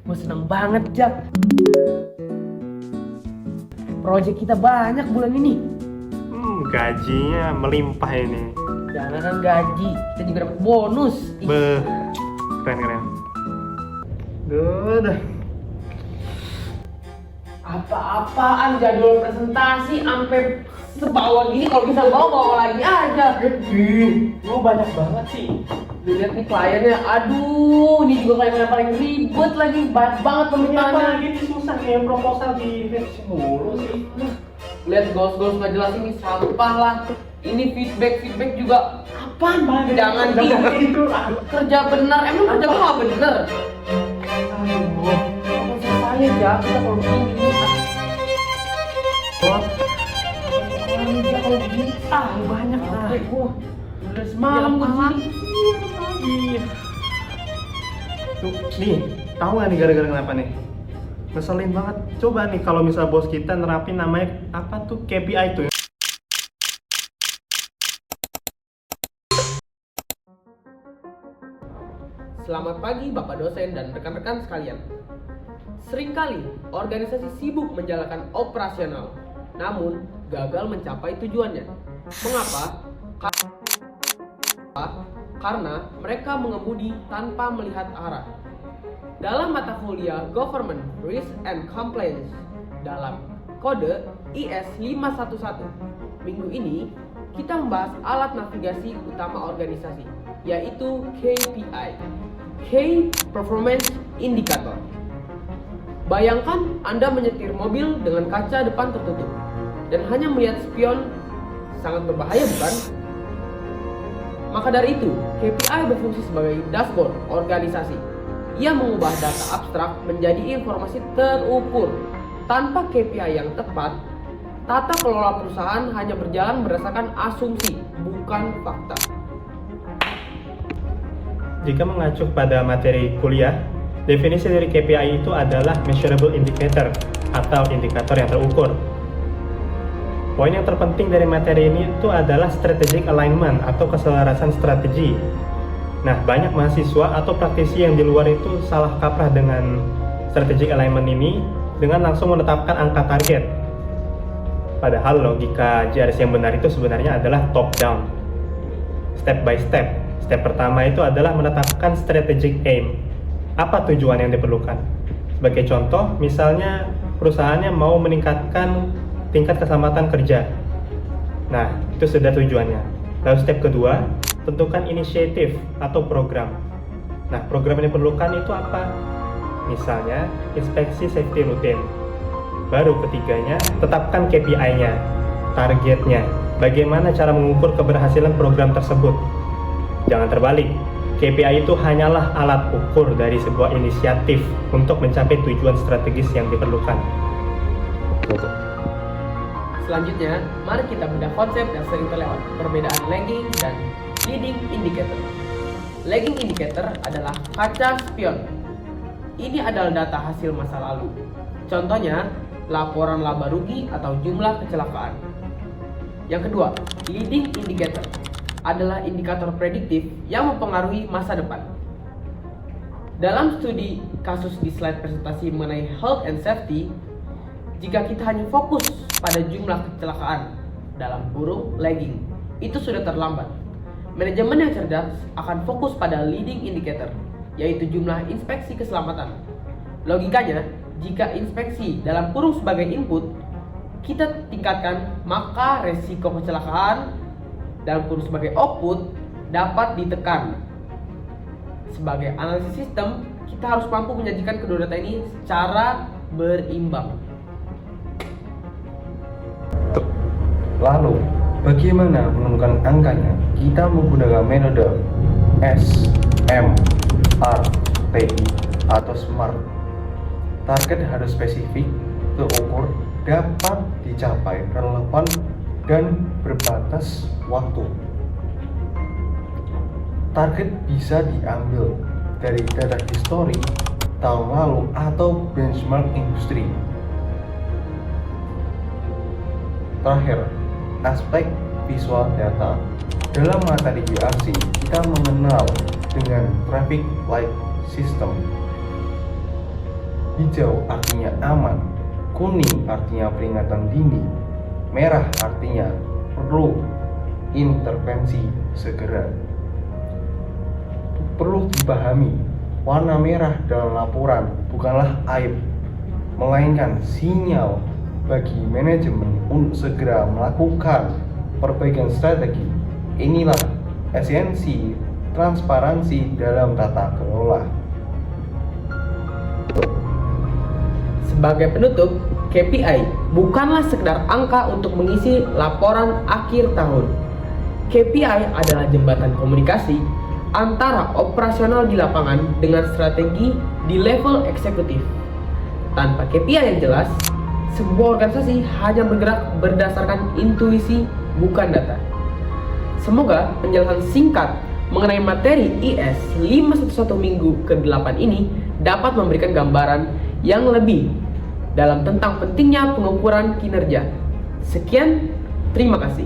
Gue seneng banget, Jak. Proyek kita banyak bulan ini. Gajinya melimpah ini. Jangan kan gaji, kita juga dapat bonus. Ih, Keren. Udah. Apa-apaan jadwal presentasi sampai sebawah gini, kalau bisa bawa lagi aja. Lu banyak banget sih. Lihat nih kliennya, aduh, ini juga klien yang paling ribet lagi, banyak banget Ini permintaannya. apalagi ini susah nih proposal di revisi mulu sih. Lihat goals nggak jelas ini sampah lah. Ini feedback juga apaan? Jangan itu. kerja benar, emang kerja gua nggak bener? Aduh. Maksud saya ya, kita kalau begini kalau begini banyak capek gua. Udah semalam gua di sini. Iya. Tuh, nih, tahu nggak nih gara-gara kenapa nih? Ngeselin banget. Coba nih kalau misal bos kita nerapin namanya apa tuh KPI tuh. Selamat pagi Bapak dosen dan rekan-rekan sekalian. Seringkali organisasi sibuk menjalankan operasional, namun gagal mencapai tujuannya. Mengapa? Karena mereka mengemudi tanpa melihat arah. Dalam mata kuliah Government Risk and Compliance dalam kode IS 511, minggu ini kita membahas alat navigasi utama organisasi, yaitu KPI, Key Performance Indicator. Bayangkan Anda menyetir mobil dengan kaca depan tertutup dan hanya melihat spion, sangat berbahaya bukan? Maka dari itu, KPI berfungsi sebagai dashboard organisasi. Ia mengubah data abstrak menjadi informasi terukur. Tanpa KPI yang tepat, tata kelola perusahaan hanya berjalan berdasarkan asumsi, bukan fakta. Jika mengacu pada materi kuliah, definisi dari KPI itu adalah measurable indicator atau indikator yang terukur. Poin yang terpenting dari materi ini itu adalah strategic alignment atau keselarasan strategi. Nah, banyak mahasiswa atau praktisi yang di luar itu salah kaprah dengan strategic alignment ini dengan langsung menetapkan angka target. Padahal logika JRS yang benar itu sebenarnya adalah top down, step by step. Step pertama itu adalah menetapkan strategic aim. Apa tujuan yang diperlukan? Sebagai contoh, misalnya perusahaannya mau meningkatkan tingkat keselamatan kerja. Nah, itu sudah tujuannya. Lalu step kedua, tentukan inisiatif atau program. Nah, program yang diperlukan itu apa? Misalnya, inspeksi safety rutin. Baru ketiganya, tetapkan KPI-nya, targetnya. Bagaimana cara mengukur keberhasilan program tersebut? Jangan terbalik, KPI itu hanyalah alat ukur dari sebuah inisiatif untuk mencapai tujuan strategis yang diperlukan. Selanjutnya, mari kita bedah konsep yang sering terlewat, perbedaan lagging dan leading indicator. Lagging indicator adalah kaca spion. Ini adalah data hasil masa lalu. Contohnya, laporan laba rugi atau jumlah kecelakaan. Yang kedua, leading indicator adalah indikator prediktif yang mempengaruhi masa depan. Dalam studi kasus di slide presentasi mengenai health and safety, jika kita hanya fokus pada jumlah kecelakaan dalam kurung lagging, itu sudah terlambat. Manajemen yang cerdas akan fokus pada leading indicator, yaitu jumlah inspeksi keselamatan. Logikanya, jika inspeksi dalam kurung sebagai input kita tingkatkan, maka resiko kecelakaan dalam kurung sebagai output dapat ditekan. Sebagai analisis sistem, kita harus mampu menyajikan kedua data ini secara berimbang. Lalu, bagaimana menentukan angkanya? Kita menggunakan metode SMRTI atau SMART. Target harus spesifik, terukur, dapat dicapai, relevan, dan berbatas waktu. Target bisa diambil dari data histori, tahun lalu, atau benchmark industri. Terakhir, aspek visual data. Dalam materi GRC, kita mengenal dengan Traffic Light System. Hijau artinya aman, kuning artinya peringatan dini, merah artinya perlu intervensi segera. Perlu dipahami, warna merah dalam laporan bukanlah aib, melainkan sinyal bagi manajemen untuk segera melakukan perbaikan strategi. Inilah esensi transparansi dalam tata kelola. Sebagai penutup, KPI bukanlah sekedar angka untuk mengisi laporan akhir tahun. KPI adalah jembatan komunikasi antara operasional di lapangan dengan strategi di level eksekutif. Tanpa KPI yang jelas, sebuah organisasi hanya bergerak berdasarkan intuisi, bukan data. Semoga penjelasan singkat mengenai materi IS 511 minggu ke-8 ini dapat memberikan gambaran yang lebih dalam tentang pentingnya pengukuran kinerja. Sekian, terima kasih.